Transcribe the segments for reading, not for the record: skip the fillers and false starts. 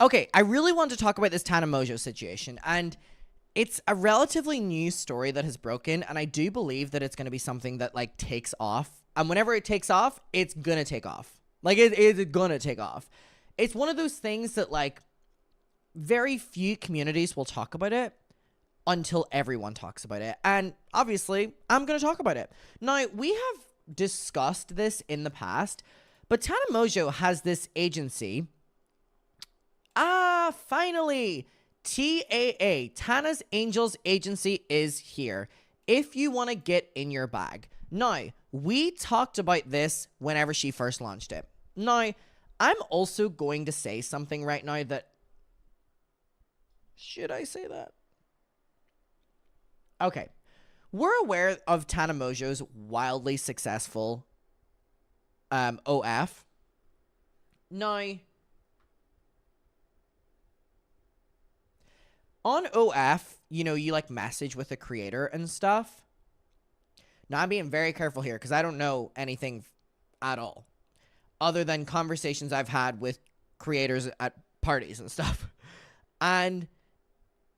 Okay, I really want to talk about this Tana Mojo situation, and it's a relatively new story that has broken, and I do believe that it's going to be something that, like, takes off. And whenever it takes off, it's going to take off. Like, it's going to take off. It's one of those things that, like, very few communities will talk about it until everyone talks about it. And obviously, I'm going to talk about it. Now, we have discussed this in the past, but Tana Mojo has this agency. Finally, TAA, Tana's Angels Agency, is here. If you want to get in your bag. Now, we talked about this whenever she first launched it. Now, I'm also going to say something right now that... Should I say that? Okay. We're aware of Tana Mojo's wildly successful OF. Now, on OF, you know, you, like, message with a creator and stuff. Now, I'm being very careful here because I don't know anything at all other than conversations I've had with creators at parties and stuff. And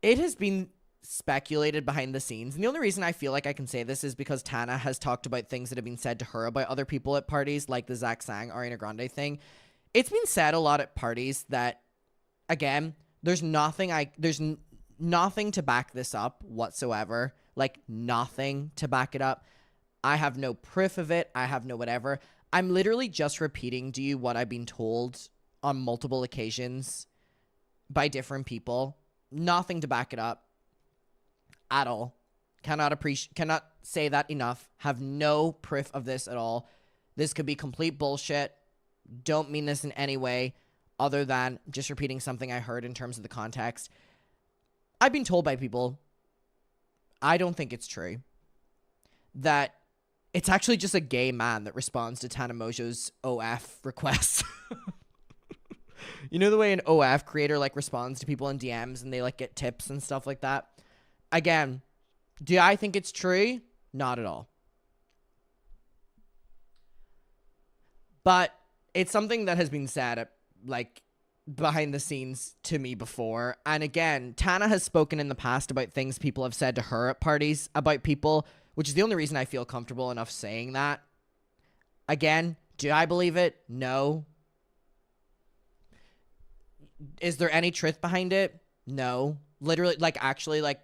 it has been speculated behind the scenes. And the only reason I feel like I can say this is because Tana has talked about things that have been said to her about other people at parties, like the Zach Sang, Ariana Grande thing. It's been said a lot at parties that, again, there's nothing to back this up whatsoever. Like, nothing to back it up. I have no proof of it. I have no whatever. I'm literally just repeating to you what I've been told on multiple occasions by different people. Nothing to back it up at all. Cannot say that enough. Have no proof of this at all. This could be complete bullshit. Don't mean this in any way other than just repeating something I heard in terms of the context. I've been told by people, I don't think it's true, that it's actually just a gay man that responds to Tana Mojo's OF requests. You know the way an OF creator, like, responds to people in DMs and they, like, get tips and stuff like that? Again, do I think it's true? Not at all. But it's something that has been said, like, behind the scenes to me before. And again, Tana has spoken in the past about things people have said to her at parties about people, which is the only reason I feel comfortable enough saying that. Again, do I believe it? No. Is there any truth behind it? No. Literally, like, actually, like,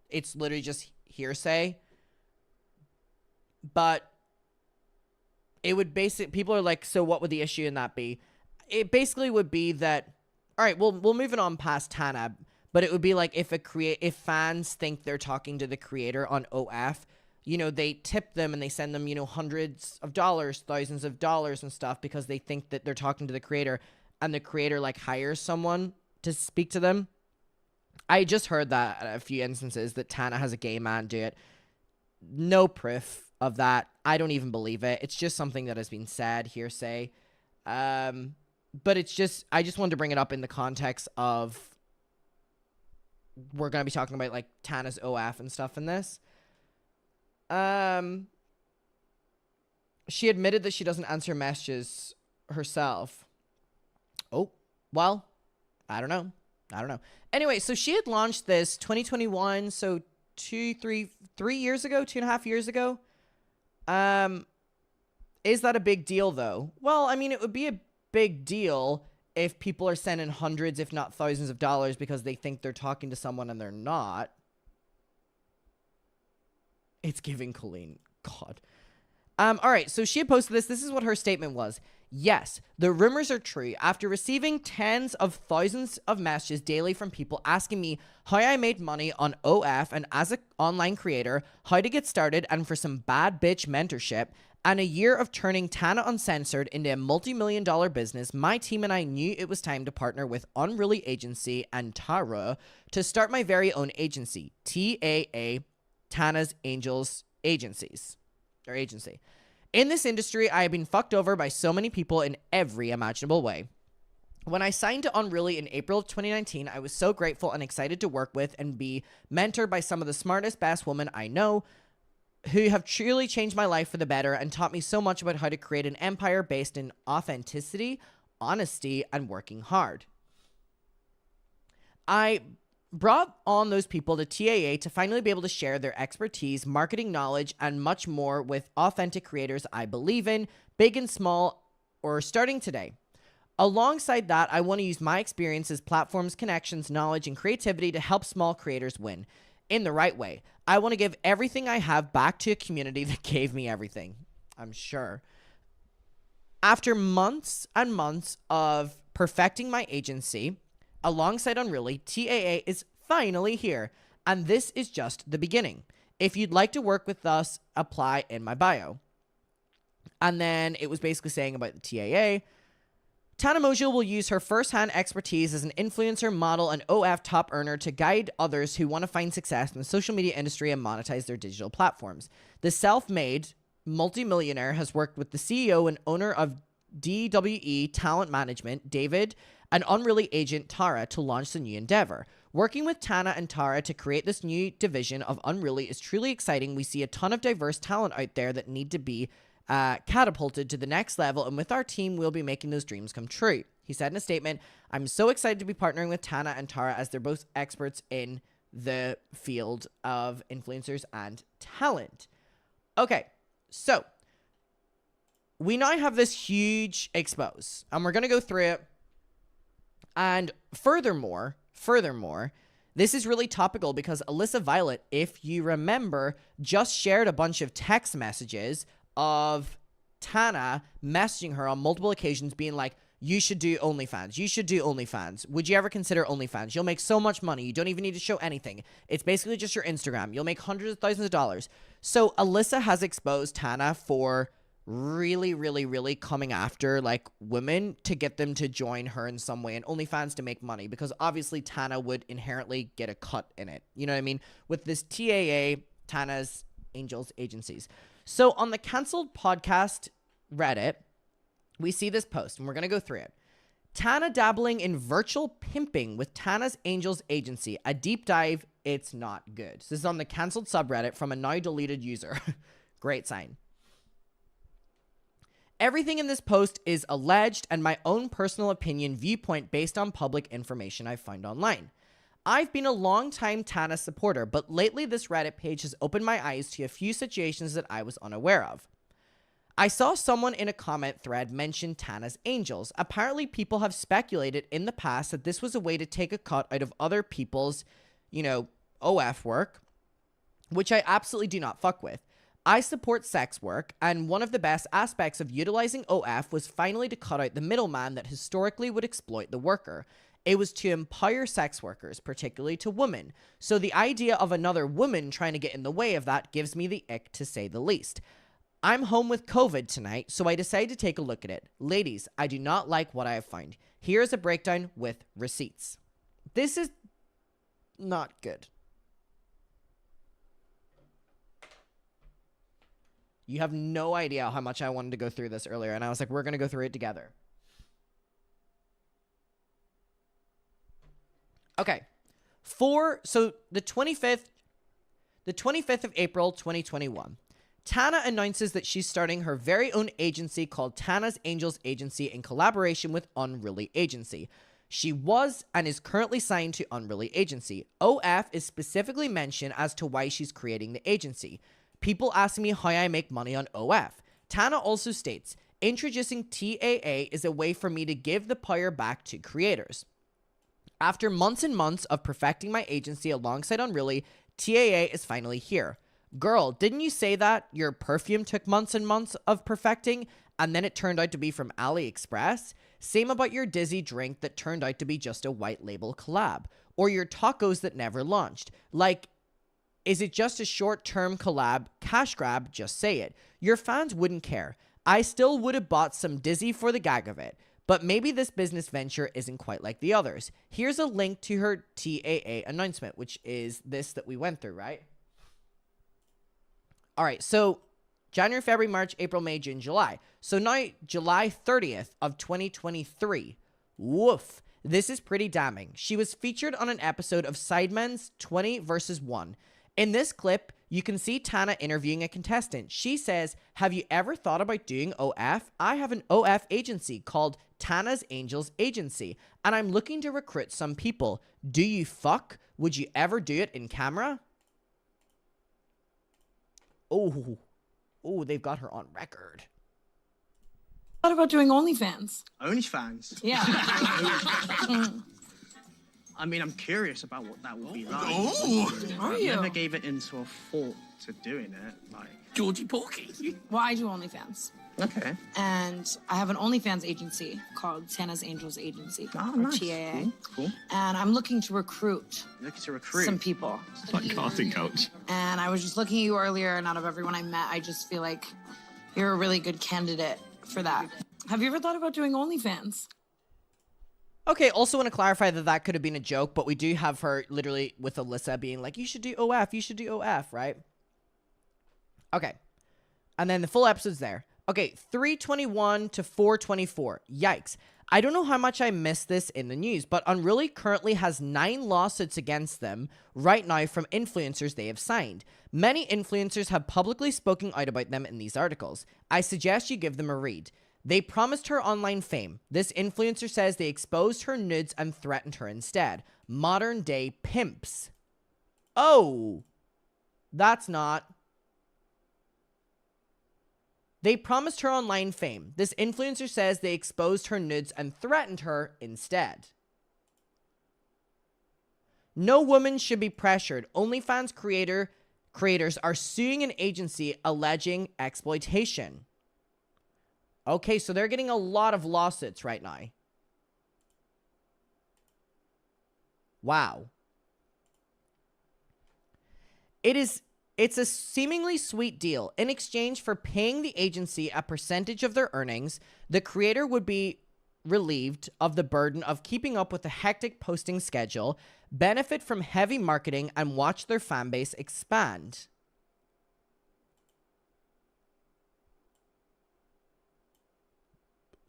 it's literally just hearsay. But it would people are like, so what would the issue in that be? It basically would be that, all right, we'll move it on past Tana, but it would be like if fans think they're talking to the creator on OF, you know, they tip them and they send them, you know, hundreds of dollars, thousands of dollars and stuff because they think that they're talking to the creator, and the creator, like, hires someone to speak to them. I just heard that at a few instances that Tana has a gay man do it. No proof of that. I don't even believe it. It's just something that has been said, hearsay. But it's just, I just wanted to bring it up in the context of we're going to be talking about, like, Tana's OF and stuff in this. She admitted that she doesn't answer messages herself. Oh, well, I don't know. Anyway, so she had launched this 2021, so 3 years ago, 2.5 years ago. Is that a big deal, though? Well, I mean, it would be a big deal if people are sending hundreds, if not thousands of dollars because they think they're talking to someone and they're not. It's giving Colleen. God. All right, so she had posted this. This is what her statement was. Yes, the rumors are true. After receiving tens of thousands of messages daily from people asking me how I made money on OF and as an online creator, how to get started, and for some bad bitch mentorship, and a year of turning Tana Uncensored into a multi-million-dollar business, my team and I knew it was time to partner with Unruly Agency and Tara to start my very own agency, TAA, Tana's Angels Agencies, or Agency. In this industry, I have been fucked over by so many people in every imaginable way. When I signed to Unruly in April of 2019, I was so grateful and excited to work with and be mentored by some of the smartest, best women I know who have truly changed my life for the better and taught me so much about how to create an empire based in authenticity, honesty, and working hard. I brought on those people to TAA to finally be able to share their expertise, marketing knowledge, and much more with authentic creators I believe in, big and small, or starting today. Alongside that, I want to use my experiences, platforms, connections, knowledge, and creativity to help small creators win in the right way. I want to give everything I have back to a community that gave me everything, I'm sure. After months and months of perfecting my agency, alongside Unruly, TAA is finally here, and this is just the beginning. If you'd like to work with us, apply in my bio. And then it was basically saying about the TAA, Tana Mojo will use her first-hand expertise as an influencer, model, and OF top earner to guide others who want to find success in the social media industry and monetize their digital platforms. The self-made multimillionaire has worked with the CEO and owner of DWE Talent Management, David, and Unruly agent Tara to launch the new endeavor. Working with Tana and Tara to create this new division of Unruly is truly exciting. We see a ton of diverse talent out there that need to be catapulted to the next level, and with our team, we'll be making those dreams come true. He said in a statement, I'm so excited to be partnering with Tana and Tara as they're both experts in the field of influencers and talent. Okay, so we now have this huge expose, and we're going to go through it. And furthermore, this is really topical because Alyssa Violet, if you remember, just shared a bunch of text messages of Tana messaging her on multiple occasions being like, you should do OnlyFans. You should do OnlyFans. Would you ever consider OnlyFans? You'll make so much money. You don't even need to show anything. It's basically just your Instagram. You'll make hundreds of thousands of dollars. So Alyssa has exposed Tana for really coming after like women to get them to join her in some way, and OnlyFans to make money, because obviously Tana would inherently get a cut in it. You know what I mean? With this TAA, Tana's Angels Agencies. So on the canceled podcast Reddit, we see this post, and we're going to go through it. Tana dabbling in virtual pimping with Tana's Angels Agency. A deep dive. It's not good. So this is on the canceled subreddit from a now deleted user. Great sign. Everything in this post is alleged and my own personal opinion viewpoint based on public information I find online. I've been a long-time Tana supporter, but lately this Reddit page has opened my eyes to a few situations that I was unaware of. I saw someone in a comment thread mention Tana's Angels. Apparently people have speculated in the past that this was a way to take a cut out of other people's, OF work, which I absolutely do not fuck with. I support sex work, and one of the best aspects of utilizing OF was finally to cut out the middleman that historically would exploit the worker. It was to empower sex workers, particularly to women. So the idea of another woman trying to get in the way of that gives me the ick, to say the least. I'm home with COVID tonight, so I decided to take a look at it. Ladies, I do not like what I have found. Here's a breakdown with receipts. This is not good. You have no idea how much I wanted to go through this earlier, and I was like, we're going to go through it together. Okay. So the 25th of April, 2021, Tana announces that she's starting her very own agency called Tana's Angels Agency in collaboration with Unruly Agency. She was and is currently signed to Unruly Agency. OF is specifically mentioned as to why she's creating the agency. People ask me how I make money on OF. Tana also states, introducing TAA is a way for me to give the power back to creators. After months and months of perfecting my agency alongside Unruly, TAA is finally here. Girl, didn't you say that your perfume took months and months of perfecting and then it turned out to be from AliExpress? Same about your Dizzy drink that turned out to be just a white label collab. Or your tacos that never launched. Like, is it just a short-term collab, cash grab? Just say it. Your fans wouldn't care. I still would have bought some Dizzy for the gag of it. But maybe this business venture isn't quite like the others. Here's a link to her TAA announcement, which is this that we went through, right? All right, so January, February, March, April, May, June, July. So now July 30th of 2023. Woof. This is pretty damning. She was featured on an episode of Sidemen's 20 versus 1. In this clip, you can see Tana interviewing a contestant. She says, have you ever thought about doing OF? I have an OF agency called Tana's Angels Agency, and I'm looking to recruit some people. Do you fuck? Would you ever do it in camera? Oh, they've got her on record. What about doing OnlyFans? OnlyFans? Yeah. I mean, I'm curious about what that would be like. Are I you? never gave it into a thought to doing it. Like, Georgie Porky. Well, I do OnlyFans. okay. And I have an OnlyFans agency called Tana's Angels Agency, Oh, or nice. TAA. Cool. And I'm looking to recruit Looking to recruit. some people. It's like casting couch. And I was just looking at you earlier, and out of everyone I met, I just feel like you're a really good candidate for that. Have you ever thought about doing OnlyFans? Okay, also want to clarify that that could have been a joke, but we do have her literally with Alyssa being like, you should do OF, you should do OF, right? Okay. And then the full episode's there. Okay, 321 to 424. Yikes. I don't know how much I missed this in the news, but Unruly currently has 9 lawsuits against them right now from influencers they have signed. Many influencers have publicly spoken out about them in these articles. I suggest you give them a read. They promised her online fame. This influencer says they exposed her nudes and threatened her instead. Modern day pimps. Oh, that's not. They promised her online fame. This influencer says they exposed her nudes and threatened her instead. No woman should be pressured. OnlyFans creators are suing an agency alleging exploitation. Okay, so they're getting a lot of lawsuits right now. Wow. It's a seemingly sweet deal. In exchange for paying the agency a percentage of their earnings, the creator would be relieved of the burden of keeping up with the hectic posting schedule, benefit from heavy marketing, and watch their fan base expand.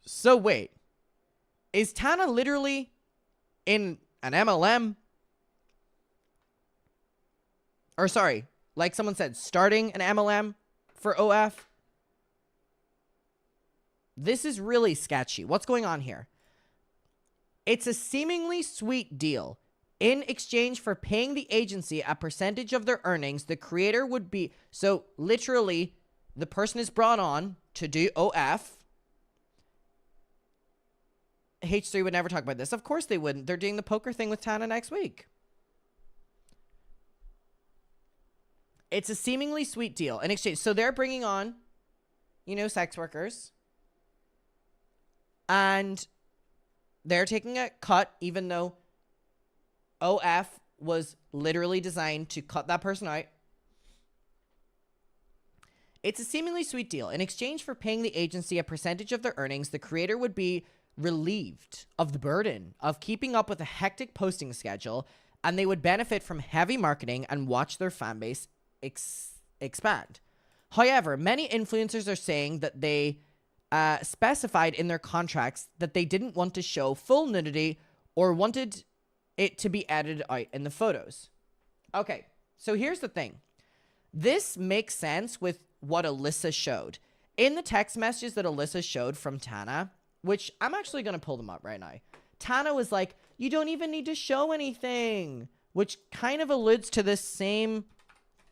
So wait, is Tana literally in an MLM? Or sorry, like someone said, starting an MLM for OF? This is really sketchy. What's going on here? It's a seemingly sweet deal. In exchange for paying the agency a percentage of their earnings, the creator would be... So literally, the person is brought on to do OF. H3 would never talk about this. Of course they wouldn't. They're doing the poker thing with Tana next week. It's a seemingly sweet deal in exchange. So they're bringing on, sex workers. And they're taking a cut, even though OF was literally designed to cut that person out. It's a seemingly sweet deal. In exchange for paying the agency a percentage of their earnings, the creator would be relieved of the burden of keeping up with a hectic posting schedule, and they would benefit from heavy marketing and watch their fan base expand. However, many influencers are saying that they specified in their contracts that they didn't want to show full nudity or wanted it to be edited out in the photos. Okay, so here's the thing. This makes sense with what Alyssa showed. In the text messages that Alyssa showed from Tana, which I'm actually going to pull them up right now. Tana was like, you don't even need to show anything, which kind of alludes to this same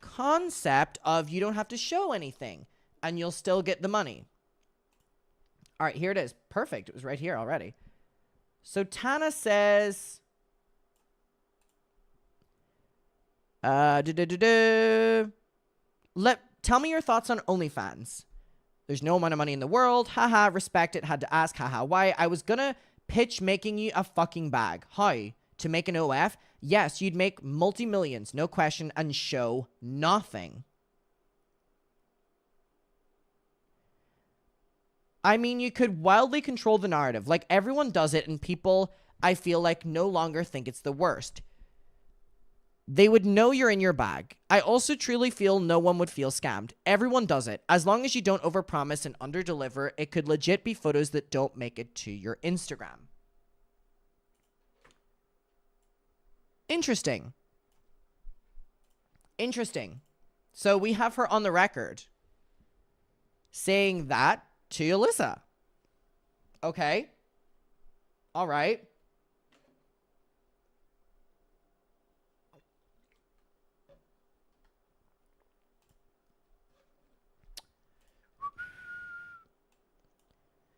concept of you don't have to show anything and you'll still get the money. All right, here it is. Perfect. It was right here already. So Tana says, tell me your thoughts on OnlyFans. There's no amount of money in the world. Haha, respect it. Had to ask. Haha, why? I was gonna pitch making you a fucking bag. How? To make an OF? Yes, you'd make multi-millions, no question, and show nothing. I mean, you could wildly control the narrative. Like, everyone does it, and people, I feel like, no longer think it's the worst. They would know you're in your bag. I also truly feel no one would feel scammed. Everyone does it. As long as you don't overpromise and underdeliver, it could legit be photos that don't make it to your Instagram. Interesting. Interesting. So we have her on the record saying that to Alyssa. Okay. All right.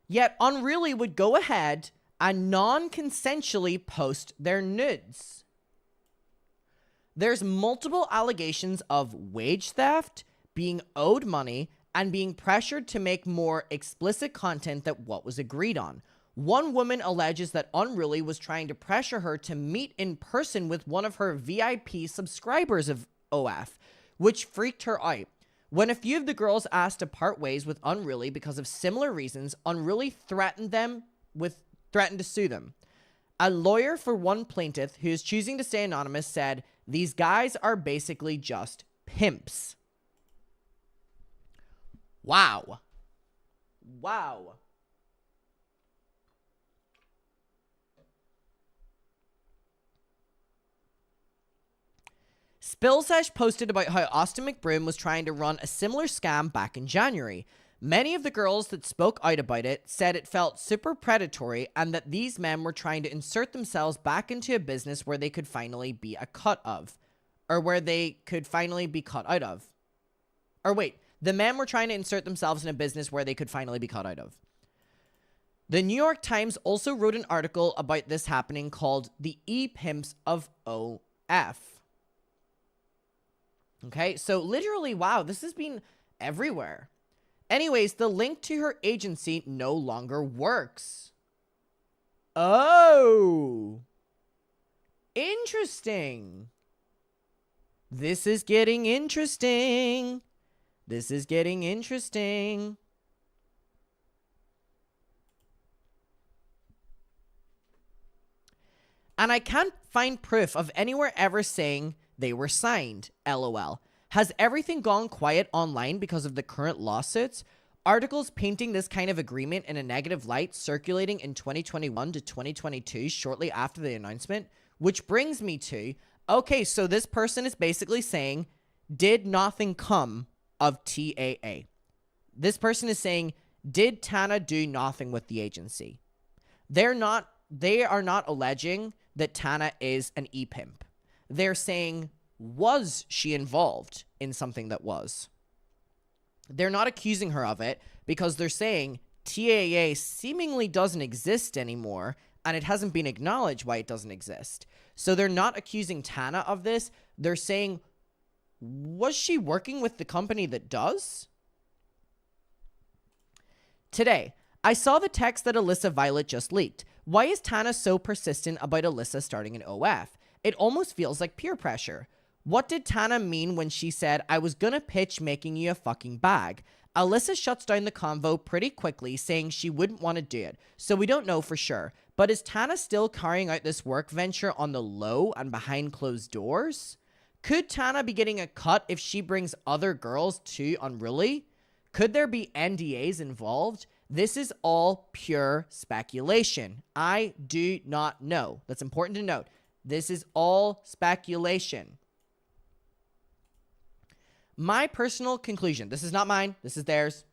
Yet Unruly would go ahead and non-consensually post their nudes. There's multiple allegations of wage theft, being owed money, and being pressured to make more explicit content than what was agreed on. One woman alleges that Unruly was trying to pressure her to meet in person with one of her VIP subscribers of OF, which freaked her out. When a few of the girls asked to part ways with Unruly because of similar reasons, Unruly threatened to sue them. A lawyer for one plaintiff, who is choosing to stay anonymous, said, "These guys are basically just pimps." Wow. Wow. Spillsesh posted about how Austin McBroom was trying to run a similar scam back in January. Many of the girls that spoke out about it said it felt super predatory and that these men were trying to insert themselves back into a business where they could finally be a cut of. Or where they could finally be cut out of. Or wait, the men were trying to insert themselves in a business where they could finally be cut out of. The New York Times also wrote an article about this happening called The E-Pimps of OF. Okay, so literally, wow, this has been everywhere. Anyways, the link to her agency no longer works. Oh. Interesting. This is getting interesting. This is getting interesting. And I can't find proof of anywhere ever saying they were signed, LOL. Has everything gone quiet online because of the current lawsuits? Articles painting this kind of agreement in a negative light circulating in 2021 to 2022 shortly after the announcement, which brings me to, okay, so this person is basically saying, did nothing come of TAA? This person is saying, did Tana do nothing with the agency? They are not alleging that Tana is an e-pimp. They're saying, was she involved in something that was? They're not accusing her of it because they're saying TAA seemingly doesn't exist anymore and it hasn't been acknowledged why it doesn't exist. So they're not accusing Tana of this. They're saying, was she working with the company that does? Today, I saw the text that Alyssa Violet just leaked. Why is Tana so persistent about Alyssa starting an OF? It almost feels like peer pressure. What did Tana mean when she said, I was gonna pitch making you a fucking bag? Alyssa shuts down the convo pretty quickly, saying she wouldn't want to do it, so we don't know for sure. But is Tana still carrying out this work venture on the low and behind closed doors? Could Tana be getting a cut if she brings other girls to Unruly? Could there be NDAs involved? This is all pure speculation. I do not know. That's important to note. This is all speculation. My personal conclusion, this is not mine, this is theirs.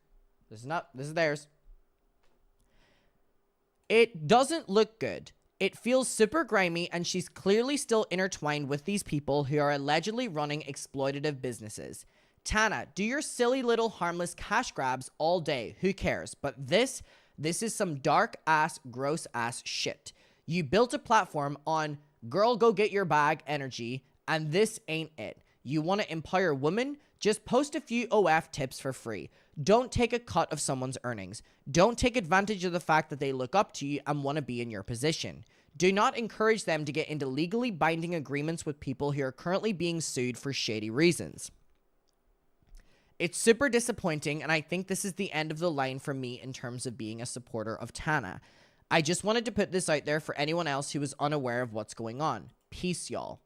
This is theirs. It doesn't look good. It feels super grimy, and she's clearly still intertwined with these people who are allegedly running exploitative businesses. Tana, do your silly little harmless cash grabs all day. Who cares? But this is some dark ass, gross ass shit. You built a platform on girl go get your bag energy, and this ain't it. You want to empower women? Just post a few OF tips for free. Don't take a cut of someone's earnings. Don't take advantage of the fact that they look up to you and want to be in your position. Do not encourage them to get into legally binding agreements with people who are currently being sued for shady reasons. It's super disappointing, and I think this is the end of the line for me in terms of being a supporter of Tana. I just wanted to put this out there for anyone else who is unaware of what's going on. Peace, y'all.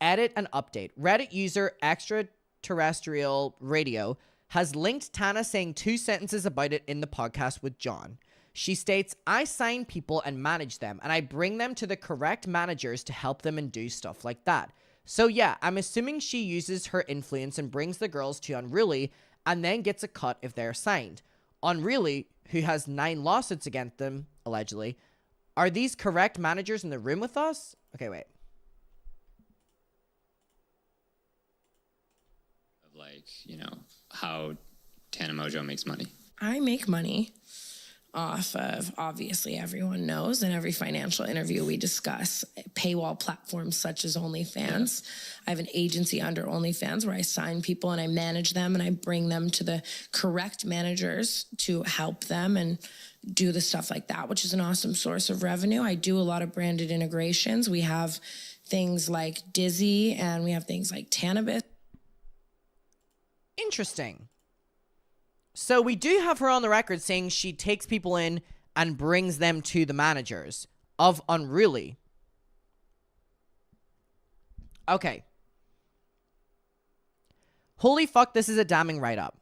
Edit and update. Reddit user Extraterrestrial Radio has linked Tana saying 2 sentences about it in the podcast with John. She states, I sign people and manage them, and I bring them to the correct managers to help them and do stuff like that. So yeah, I'm assuming she uses her influence and brings the girls to Unruly and then gets a cut if they're signed. Unruly, who has 9 lawsuits against them, allegedly, Are these correct managers in the room with us? Okay, wait. Like, you know, how Tana Mojo makes money. I make money off of, obviously everyone knows, in every financial interview we discuss paywall platforms such as OnlyFans. I have an agency under OnlyFans where I sign people and I manage them and I bring them to the correct managers to help them and do the stuff like that, which is an awesome source of revenue. I do a lot of branded integrations. We have things like Dizzy and we have things like Tannabis. Interesting. So we do have her on the record saying she takes people in and brings them to the managers of Unruly. Okay. Holy fuck, this is a damning write-up.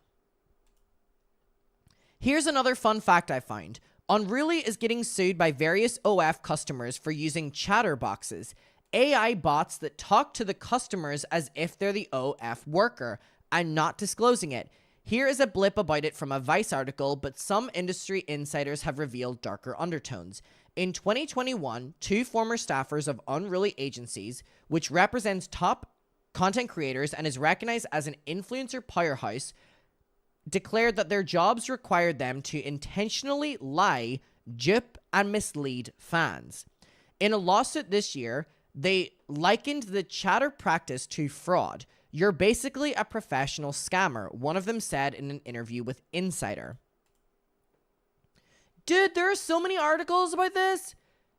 Here's another fun fact I find. Unruly is getting sued by various OF customers for using chatterboxes, AI bots that talk to the customers as if they're the OF worker, and not disclosing it. Here is a blip about it from a Vice article, but some industry insiders have revealed darker undertones. In 2021, 2 former staffers of Unruly agencies, which represents top content creators and is recognized as an influencer powerhouse, declared that their jobs required them to intentionally lie, dupe, and mislead fans. In a lawsuit this year, they likened the chatter practice to fraud. You're basically a professional scammer, one of them said in an interview with Insider. Dude, there are so many articles about this.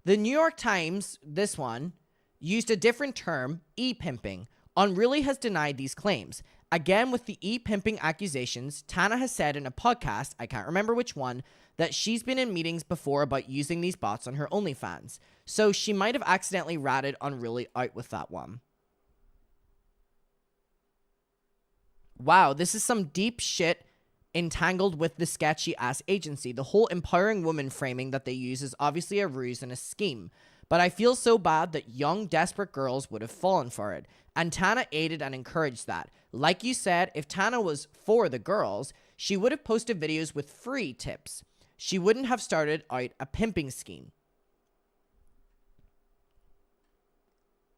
The New York Times, this one, used a different term, e-pimping. Unruly has denied these claims. Again, with the e-pimping accusations, Tana has said in a podcast, I can't remember which one, that she's been in meetings before about using these bots on her OnlyFans. So she might have accidentally ratted Unruly out with that one. Wow, this is some deep shit entangled with the sketchy-ass agency. The whole empowering woman framing that they use is obviously a ruse and a scheme. But I feel so bad that young, desperate girls would have fallen for it. And Tana aided and encouraged that. Like you said, if Tana was for the girls, she would have posted videos with free tips. She wouldn't have started out a pimping scheme.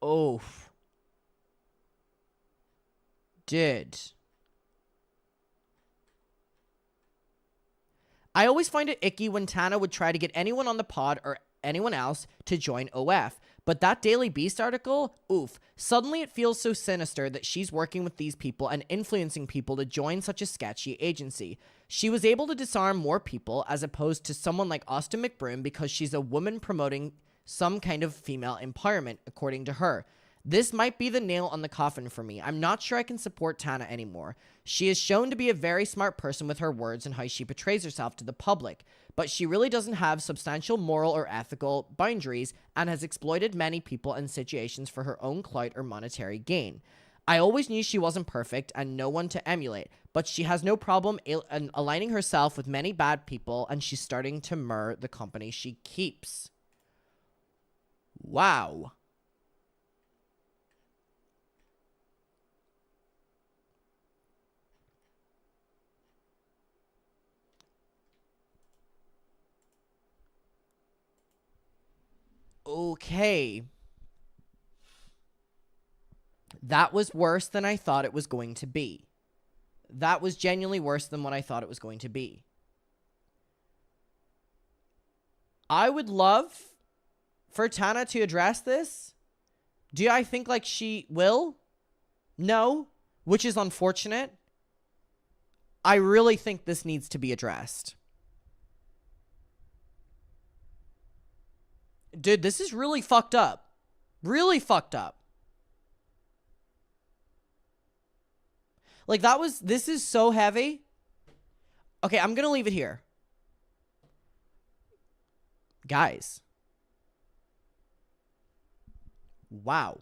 Oh. Did. I always find it icky when Tana would try to get anyone on the pod or anyone else to join OF. But that Daily Beast article, oof. Suddenly it feels so sinister that she's working with these people and influencing people to join such a sketchy agency. She was able to disarm more people as opposed to someone like Austin McBroom because she's a woman promoting some kind of female empowerment, according to her. This might be the nail on the coffin for me. I'm not sure I can support Tana anymore. She is shown to be a very smart person with her words and how she portrays herself to the public, but she really doesn't have substantial moral or ethical boundaries and has exploited many people and situations for her own clout or monetary gain. I always knew she wasn't perfect and no one to emulate, but she has no problem aligning herself with many bad people, and she's starting to mar the company she keeps. Wow. Okay. That was worse than I thought it was going to be. That was genuinely worse than what I thought it was going to be. I would love for Tana to address this. Do I think like she will? No, which is unfortunate. I really think this needs to be addressed. Dude, this is really fucked up. Really fucked up. Like, this is so heavy. Okay, I'm gonna leave it here. Guys. Wow.